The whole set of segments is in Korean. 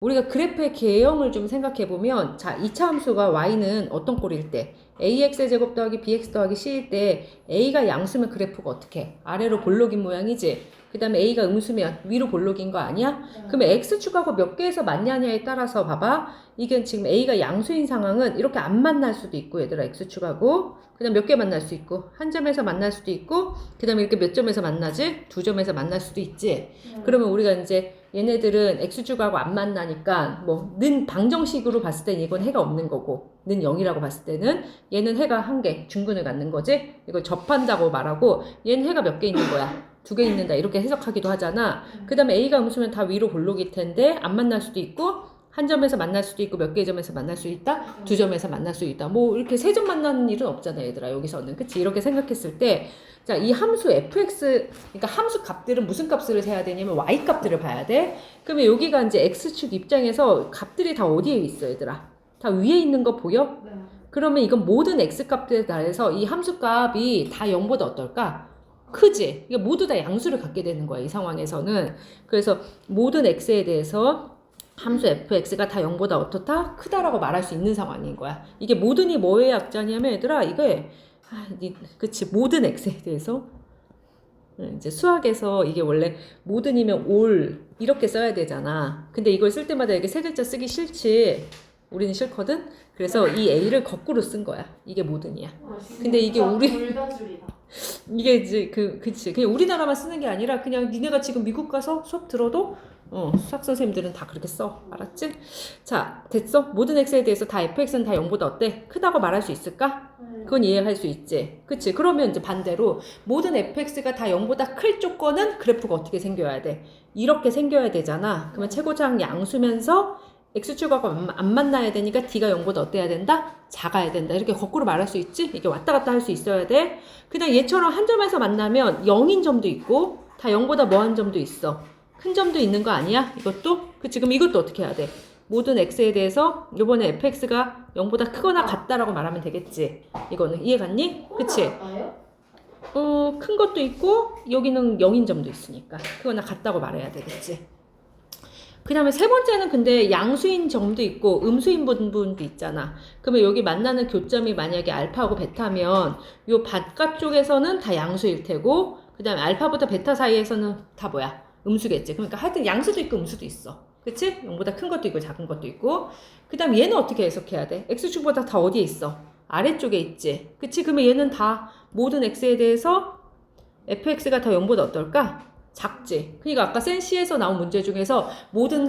우리가 그래프의 개형을 좀 생각해 보면, 자, 2차 함수가 y는 어떤 꼴일 때, ax의 제곱 더하기 bx 더하기 c일 때 a가 양수면 그래프가 어떻게? 아래로 볼록인 모양이지. 그 다음에 a가 음수면 위로 볼록인 거 아니야? 그러면 x축하고 몇 개에서 만나냐에 따라서 봐봐. 이게 지금 a가 양수인 상황은 이렇게 안 만날 수도 있고, 얘들아, x축하고. 그 다음 몇 개 만날 수 있고, 한 점에서 만날 수도 있고, 그 다음에 이렇게 몇 점에서 만나지? 두 점에서 만날 수도 있지. 그러면 우리가 이제 얘네들은 x축하고 안 만나니까 뭐 는 방정식으로 봤을 때는 이건 해가 없는 거고, 는 0이라고 봤을 때는 얘는 해가 한 개, 중근을 갖는 거지. 이걸 접한다고 말하고, 얘는 해가 몇 개 있는 거야? 두 개 있는다, 이렇게 해석하기도 하잖아. 그 다음에 a가 음수면 다 위로 볼록일 텐데 안 만날 수도 있고, 한 점에서 만날 수도 있고, 몇 개의 점에서 만날 수 있다, 두 점에서 만날 수 있다. 뭐 이렇게 세 점 만나는 일은 없잖아, 얘들아, 여기서는. 그치? 이렇게 생각했을 때, 자, 이 함수 fx, 그러니까 함수 값들은 무슨 값을 세야 되냐면 y 값들을 봐야 돼. 그러면 여기가 이제 x축 입장에서 값들이 다 어디에 있어, 얘들아? 다 위에 있는 거 보여? 네. 그러면 이건 모든 x 값들에 따라서 이 함수 값이 다 0보다 어떨까? 크지? 이게 모두 다 양수를 갖게 되는 거야, 이 상황에서는. 그래서 모든 x에 대해서 함수 fx가 다 0보다 어떻다? 크다라고 말할 수 있는 상황인 거야. 이게 모든이 뭐의 약자냐면, 얘들아, 이게 그치, 모든 x에 대해서 이제 수학에서 이게 원래 모든이면 올 이렇게 써야 되잖아. 근데 이걸 쓸 때마다 이렇게 세 글자 쓰기 싫지. 우리는 싫거든. 그래서 이 a를 거꾸로 쓴 거야. 이게 모든이야. 근데 이게 우리 둘다줄이다. 이게 이제 그치, 그냥 우리나라만 쓰는 게 아니라 그냥 니네가 지금 미국 가서 수업 들어도 수학 선생님들은 다 그렇게 써. 알았지? 자, 됐어? 모든 x에 대해서 다 fx는 다 0보다 어때? 크다고 말할 수 있을까? 그건 이해할 수 있지. 그치? 그러면 이제 반대로 모든 fx가 다 0보다 클 조건은 그래프가 어떻게 생겨야 돼? 이렇게 생겨야 되잖아. 그러면 최고장 양수면서 x축하고 안 만나야 되니까 d가 0보다 어때야 된다? 작아야 된다. 이렇게 거꾸로 말할 수 있지? 이렇게 왔다 갔다 할 수 있어야 돼. 그냥 얘처럼 한 점에서 만나면 0인 점도 있고 다 0보다 뭐한 점도 있어. 큰 점도 있는 거 아니야? 이것도? 그치? 그럼 이것도 어떻게 해야 돼? 모든 x에 대해서 요번에 fx가 0보다 크거나 같다라고 말하면 되겠지. 이거는 이해 갔니? 그치? 큰 것도 있고 여기는 0인 점도 있으니까 그거나 같다고 말해야 되겠지. 그 다음에 세 번째는 근데 양수인 점도 있고 음수인 부분도 있잖아. 그러면 여기 만나는 교점이 만약에 알파하고 베타면 요 바깥쪽에서는 다 양수일 테고, 그 다음에 알파보다 베타 사이에서는 다 뭐야? 음수겠지. 그러니까 하여튼 양수도 있고 음수도 있어. 그치? 0보다 큰 것도 있고 작은 것도 있고. 그 다음 얘는 어떻게 해석해야 돼? x축보다 다 어디에 있어? 아래쪽에 있지. 그치? 그러면 얘는 다 모든 x에 대해서 fx가 더 0보다 어떨까? 작지. 그러니까 아까 센시에서 나온 문제 중에서 모든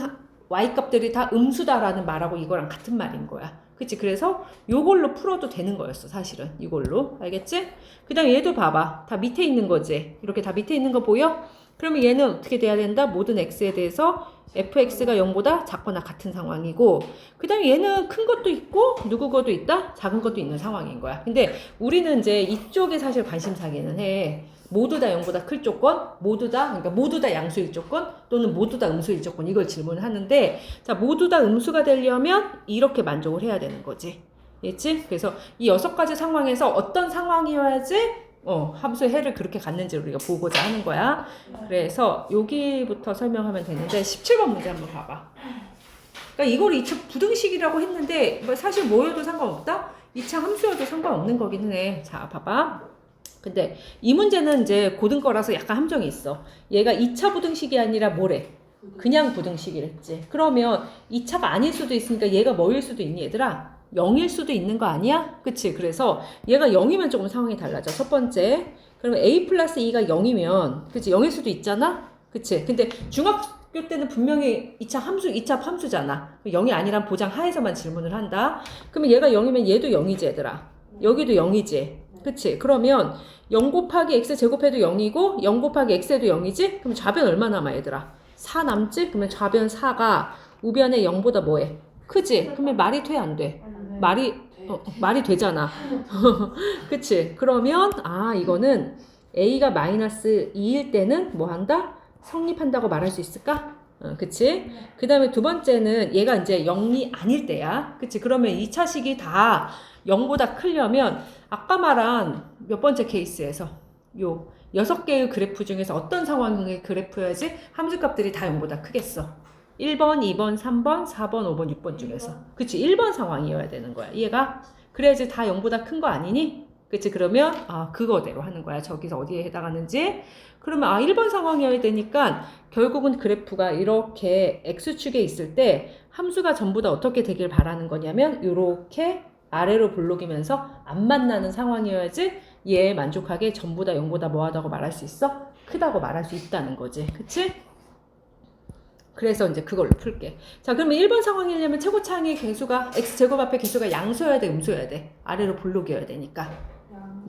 y값들이 다 음수다라는 말하고 이거랑 같은 말인 거야. 그치? 그래서 요걸로 풀어도 되는 거였어, 사실은. 이걸로. 알겠지? 그 다음에 얘도 봐봐. 다 밑에 있는 거지. 이렇게 다 밑에 있는 거 보여? 그러면 얘는 어떻게 돼야 된다? 모든 x에 대해서 fx가 0보다 작거나 같은 상황이고, 그 다음에 얘는 큰 것도 있고 누구 것도 있다? 작은 것도 있는 상황인 거야. 근데 우리는 이제 이쪽에 사실 관심사기는 해. 모두 다 0보다 클 조건, 그러니까 모두 다 양수일 조건, 또는 모두 다 음수일 조건, 이걸 질문하는데, 자, 모두 다 음수가 되려면 이렇게 만족을 해야 되는 거지. 알겠지? 그래서 이 6가지 상황에서 어떤 상황이어야지 함수의 해를 그렇게 갖는지 우리가 보고자 하는 거야. 그래서 여기부터 설명하면 되는데 17번 문제 한번 봐봐. 그러니까 이걸 2차 부등식이라고 했는데 사실 뭐여도 상관없다? 2차 함수여도 상관없는 거기는 해. 자, 봐봐. 근데 이 문제는 이제 고등 거라서 약간 함정이 있어. 얘가 2차 부등식이 아니라 뭐래? 그냥 부등식이랬지. 그러면 2차가 아닐 수도 있으니까 얘가 뭐일 수도 있니, 얘들아? 0일 수도 있는 거 아니야? 그치? 그래서 얘가 0이면 조금 상황이 달라져. 첫 번째. 그러면 a 플러스 2가 0이면, 그치? 0일 수도 있잖아? 그치? 근데 중학교 때는 분명히 2차 함수잖아. 0이 아니란 보장 하에서만 질문을 한다. 그러면 얘가 0이면 얘도 0이지, 얘들아. 여기도 0이지. 그치? 그러면 0 곱하기 x 제곱해도 0이고 0 곱하기 x에도 0이지? 그럼 좌변 얼마 남아, 얘들아? 4 남지? 그러면 좌변 4가 우변에 0보다 뭐해? 크지? 그러면 말이 돼, 안 돼? 말이 되잖아. 그치? 그러면 이거는 a가 마이너스 2일 때는 뭐 한다? 성립한다고 말할 수 있을까? 그치? 그 다음에 두 번째는 얘가 이제 0이 아닐 때야. 그치? 그러면 2차식이 다 0보다 크려면 아까 말한 몇 번째 케이스에서 요 6개의 그래프 중에서 어떤 상황의 그래프여야지 함수값들이 다 0보다 크겠어? 1번, 2번, 3번, 4번, 5번, 6번 중에서. 그치? 1번 상황이어야 되는 거야. 이해가? 그래야지 다 0보다 큰 거 아니니? 그치? 그러면 그거대로 하는 거야. 저기서 어디에 해당하는지. 그러면 1번 상황이어야 되니까 결국은 그래프가 이렇게 X축에 있을 때 함수가 전부 다 어떻게 되길 바라는 거냐면 이렇게 아래로 볼록이면서 안 만나는 상황이어야지 얘 만족하게 전부 다 0보다 뭐하다고 말할 수 있어? 크다고 말할 수 있다는 거지. 그치? 그래서 이제 그걸로 풀게. 자, 그러면 1번 상황이려면 최고차항의 개수가 x제곱 앞에 개수가 양수여야 돼, 음수여야 돼? 아래로 볼록이어야 되니까.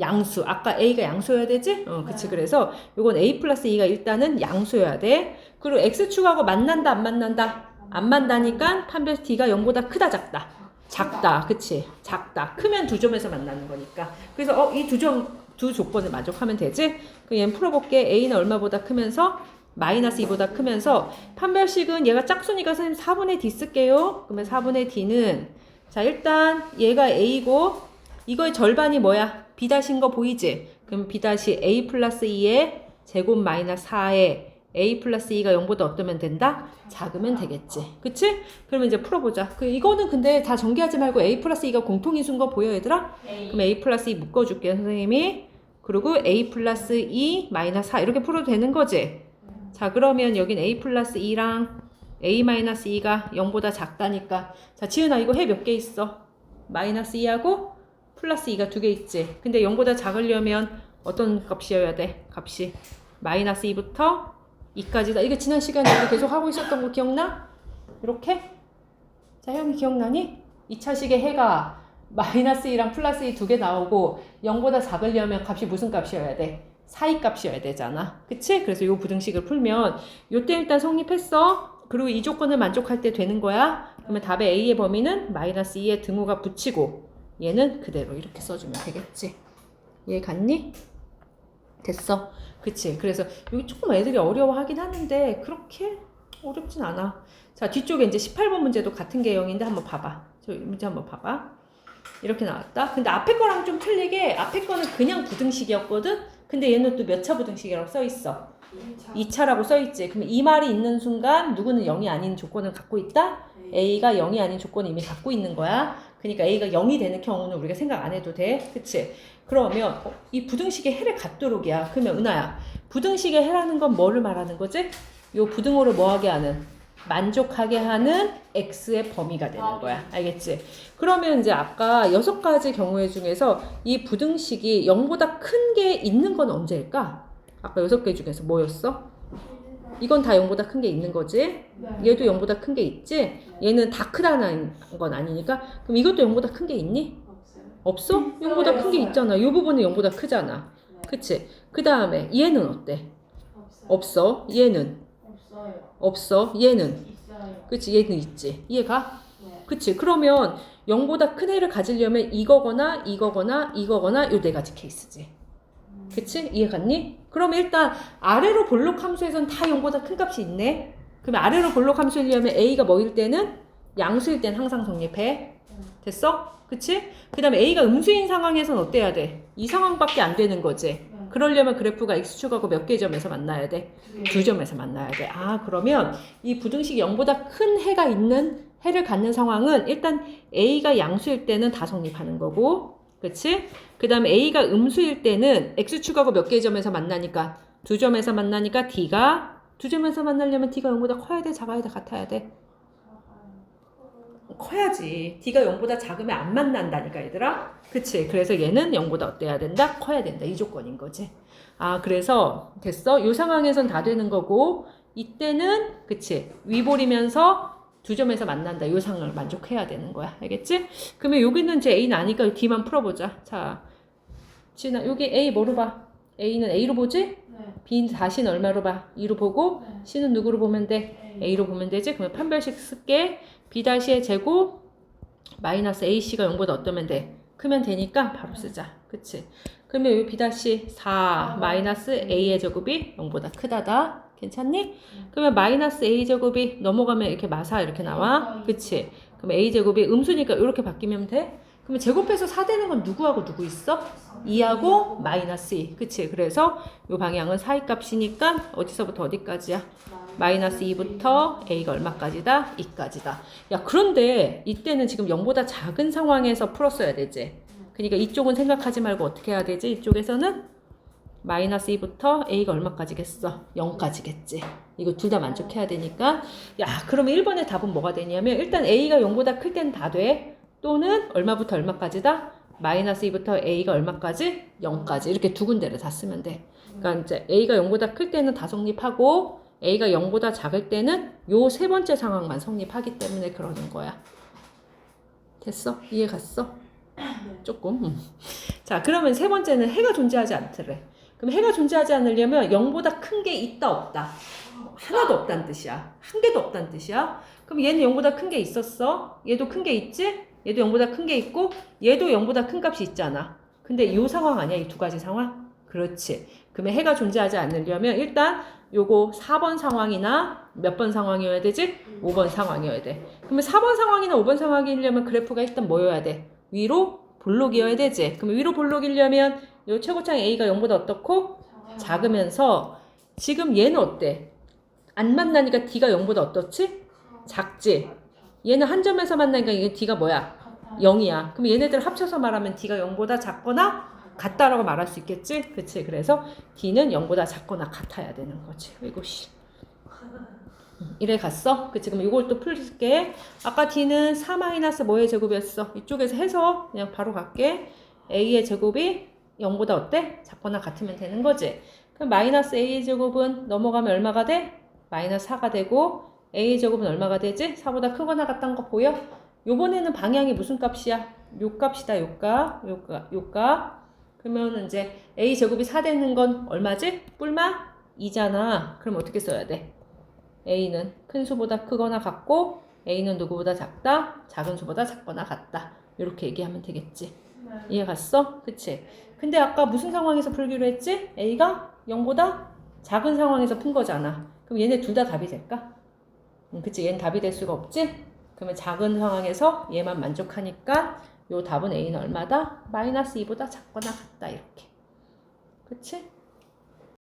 양수. 아까 a가 양수여야 되지? 그치. 그래서 요건 a 플러스 2가 일단은 양수여야 돼. 그리고 x축하고 만난다, 안 만난다? 안 만나니까 판별 t가 0보다 크다, 작다? 작다. 그치? 작다. 크면 두 점에서 만나는 거니까. 그래서 이 두 조건을 만족하면 되지? 그럼 얘는 풀어볼게. a는 얼마보다 크면서 마이너스 2보다 크면서 판별식은 얘가 짝수니까 선생님 4분의 d 쓸게요. 그러면 4분의 d는 자 일단 얘가 a고 이거의 절반이 뭐야? b 다신 거 보이지? 그럼 b 다시 a 플러스 2의 제곱 마이너스 4에 a 플러스 2가 0보다 어떠면 된다? 작으면 되겠지. 그치? 그러면 이제 풀어보자. 이거는 근데 다 전개하지 말고 a 플러스 2가 공통인수인 거 보여 얘들아? 그럼 a 플러스 2 묶어줄게요 선생님이. 그리고 a 플러스 2 마이너스 4 이렇게 풀어도 되는 거지? 자 그러면 여긴 a 플러스 2랑 a 마이너스 2가 0보다 작다니까. 자 지은아 이거 해 몇 개 있어? 마이너스 2하고 플러스 2가 두 개 있지. 근데 0보다 작으려면 어떤 값이어야 돼? 값이 마이너스 2부터 2까지다. 이거 지난 시간에 우리 계속 하고 있었던 거 기억나? 이렇게? 자 형이 기억나니? 2차식의 해가 마이너스 2랑 플러스 2 두 개 나오고 0보다 작으려면 값이 무슨 값이어야 돼? 사이 값이어야 되잖아. 그치? 그래서 요 부등식을 풀면 요때 일단 성립했어. 그리고 이 조건을 만족할 때 되는 거야. 그러면 답의 A의 범위는 마이너스 2의 등호가 붙이고 얘는 그대로 이렇게 써주면 되겠지. 얘 같니? 됐어. 그치? 그래서 여기 조금 애들이 어려워하긴 하는데 그렇게 어렵진 않아. 자 뒤쪽에 이제 18번 문제도 같은 개형인데 한번 봐봐. 저 문제 한번 봐봐. 이렇게 나왔다. 근데 앞에 거랑 좀 틀리게 앞에 거는 그냥 부등식이었거든? 근데 얘는 또 몇 차 부등식이라고 써있어? 2차라고 써있지. 그러면 이 말이 있는 순간 누구는 0이 아닌 조건을 갖고 있다? A가 0이 아닌 조건을 이미 갖고 있는 거야. 그러니까 A가 0이 되는 경우는 우리가 생각 안 해도 돼. 그치? 그러면 이 부등식의 해를 갖도록이야. 그러면 은하야 부등식의 해라는 건 뭐를 말하는 거지? 요 부등호를 뭐하게 하는? 만족하게 하는 x의 범위가 되는 거야. 알겠지? 그러면 이제 아까 6가지 경우의 중에서 이 부등식이 0보다 큰 게 있는 건 언제일까? 아까 6개 중에서 뭐였어? 이건 다 0보다 큰 게 있는 거지? 얘도 0보다 큰 게 있지? 얘는 다 크다는 건 아니니까. 그럼 이것도 0보다 큰 게 있니? 없어? 0보다 큰 게 있잖아. 이 부분은 0보다 크잖아. 그치? 그 다음에 얘는 어때? 없어. 얘는? 없어. 얘는? 그치? 얘는 있지. 이해가? 그치? 그러면 0보다 큰 애를 가지려면 이거거나 이거거나 이거거나 요 네 가지 케이스지. 그치? 이해 갔니? 그러면 일단 아래로 볼록 함수에선 다 0보다 큰 값이 있네. 그러면 아래로 볼록 함수이려면 A가 뭐일 때는? 양수일 때는 항상 성립해. 됐어? 그치? 그 다음에 A가 음수인 상황에선 어때야 돼? 이 상황밖에 안 되는 거지. 그러려면 그래프가 X축하고 몇 개 점에서 만나야 돼? 두 점에서 만나야 돼. 그러면 이 부등식이 0보다 큰 해가 있는 해를 갖는 상황은 일단 A가 양수일 때는 다 성립하는 거고, 그치? 그 다음에 A가 음수일 때는 X축하고 몇 개의 점에서 만나니까 두 점에서 만나니까 D가 두 점에서 만나려면 D가 0보다 커야 돼? 작아야 돼? 같아야 돼? 커야지. D가 0보다 작으면 안 만난다니까 얘들아. 그치? 그래서 얘는 0보다 어때야 된다? 커야 된다. 이 조건인 거지. 그래서 됐어? 이 상황에선 다 되는 거고 이때는 그치? 위볼이면서 두 점에서 만난다. 이 상황을 만족해야 되는 거야. 알겠지? 그러면 여기는 제 A는 아니까 D만 풀어보자. 자, 지나 여기 A 뭐로 봐? A는 A로 보지? 네. B 다시는 얼마로 봐? 2로 보고 네. C는 누구로 보면 돼? A로 보면 되지? 그러면 판별식 쓸게. B-의 제곱 마이너스 AC가 0보다 어떠면 돼? 크면 되니까 바로 쓰자. 그치? 그러면 여기 B-4 마이너스 A의 제곱이 0보다 크다다. 괜찮니? 그러면 마이너스 A 제곱이 넘어가면 이렇게 마사 이렇게 나와. 그치? 그럼 A 제곱이 음수니까 이렇게 바뀌면 돼? 그러면 제곱해서 4 되는 건 누구하고 누구 있어? 2하고 마이너스 2. 그치? 그래서 이 방향은 사이 값이니까 어디서부터 어디까지야? 마이너스 2부터 a가 얼마까지다? 2까지다. 야, 그런데 이때는 지금 0보다 작은 상황에서 풀었어야 되지. 그러니까 이쪽은 생각하지 말고 어떻게 해야 되지? 이쪽에서는 마이너스 2부터 a가 얼마까지겠어? 0까지겠지. 이거 둘 다 만족해야 되니까. 야, 그러면 1번의 답은 뭐가 되냐면 일단 a가 0보다 클 때는 다 돼. 또는 얼마부터 얼마까지다? 마이너스 2부터 a가 얼마까지? 0까지. 이렇게 두 군데를 다 쓰면 돼. 그러니까 이제 a가 0보다 클 때는 다 성립하고 a가 0보다 작을 때는 요 세 번째 상황만 성립하기 때문에 그러는 거야. 됐어? 이해 갔어? 조금. 자, 그러면 세 번째는 해가 존재하지 않더래. 그럼 해가 존재하지 않으려면 0보다 큰 게 있다 없다? 하나도 없다는 뜻이야. 한 개도 없다는 뜻이야. 그럼 얘는 0보다 큰 게 있었어. 얘도 큰 게 있지? 얘도 0보다 큰 게 있고 얘도 0보다 큰 값이 있잖아. 근데 이 상황 아니야? 이 두 가지 상황? 그렇지. 그러면 해가 존재하지 않으려면 일단 요거 4번 상황이나 몇 번 상황이어야 되지? 5번 상황이어야 돼. 그러면 4번 상황이나 5번 상황이려면 그래프가 일단 뭐여야 돼? 위로 볼록이어야 되지. 그러면 위로 볼록이려면 요 최고창 A가 0보다 어떻고? 작으면서 지금 얘는 어때? 안 만나니까 D가 0보다 어떻지? 작지? 얘는 한 점에서 만나니까 이게 D가 뭐야? 0이야. 그럼 얘네들 합쳐서 말하면 D가 0보다 작거나 같다라고 말할 수 있겠지? 그치? 그래서 D는 0보다 작거나 같아야 되는 거지. 이거 씨. 이래 갔어? 그치? 그럼 이걸 또 풀게. 아까 D는 4 마이너스 뭐의 제곱이었어? 이쪽에서 해서 그냥 바로 갈게. A의 제곱이 0보다 어때? 작거나 같으면 되는 거지. 그럼 마이너스 A의 제곱은 넘어가면 얼마가 돼? 마이너스 4가 되고 A의 제곱은 얼마가 되지? 4보다 크거나 같다는 거 보여? 요번에는 방향이 무슨 값이야? 요 값이다. 요 값. 그러면 이제 A 제곱이 4 되는 건 얼마지? 뿔마 2잖아. 그럼 어떻게 써야 돼? A는 큰 수보다 크거나 같고 A는 누구보다 작다? 작은 수보다 작거나 같다. 이렇게 얘기하면 되겠지. 이해 갔어? 그치? 근데 아까 무슨 상황에서 풀기로 했지? A가 0보다 작은 상황에서 푼 거잖아. 그럼 얘네 둘 다 답이 될까? 그치? 얘는 답이 될 수가 없지? 그러면 작은 상황에서 얘만 만족하니까 요 답은 A는 얼마다? 마이너스 2보다 작거나 같다. 이렇게. 그치?